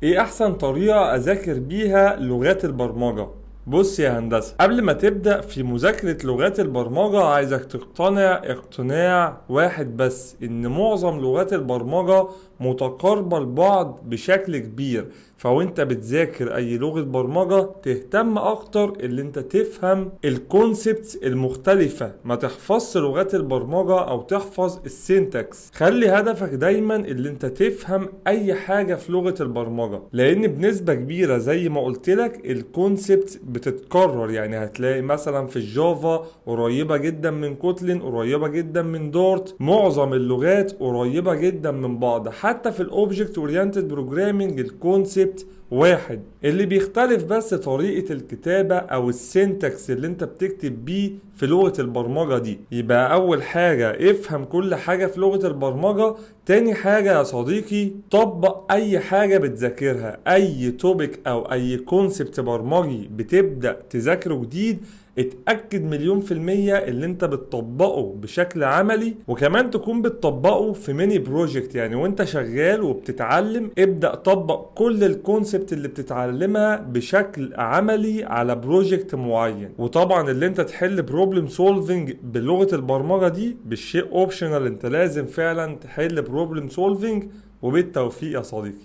ايه احسن طريقة اذاكر بيها لغات البرمجة؟ بص يا هندسة، قبل ما تبدأ في مذاكرة لغات البرمجة عايزك تقتنع اقتناع واحد بس، ان معظم لغات البرمجة متقاربة لبعض بشكل كبير. فوانت بتذاكر اي لغة برمجة تهتم اكتر اللي انت تفهم الكونسبتس المختلفة، ما تحفظش لغات البرمجة او تحفظ السينتاكس. خلي هدفك دايما اللي انت تفهم اي حاجة في لغة البرمجة، لان بنسبة كبيرة زي ما قلت لك الكونسبت بتتكرر. يعني هتلاقي مثلا في الجافا قريبة جدا من كوتلين، قريبة جدا من دورت، معظم اللغات قريبة جدا من بعض. حتى في الاوبجكت اورينتد بروجرامينج الكونسبت واحد، اللي بيختلف بس طريقة الكتابة او السينتاكس اللي انت بتكتب بيه في لغة البرمجة دي. يبقى اول حاجة افهم كل حاجة في لغة البرمجة. تاني حاجة يا صديقي، طبق اي حاجة بتذاكرها، اي توبيك او اي كونسبت برمجي بتبدأ تذاكره جديد، اتأكد مليون في المية اللي انت بتطبقه بشكل عملي، وكمان تكون بتطبقه في ميني بروجكت. يعني وانت شغال وبتتعلم ابدأ طبق كل الكونسبت اللي بتتعلمها بشكل عملي على بروجكت معين. وطبعا اللي انت تحل بروبلم سولفينج بلغة البرمجة دي بالشيء اوبشنال، انت لازم فعلا تحل بروبلم سولفينج. وبالتوفيق يا صديقي.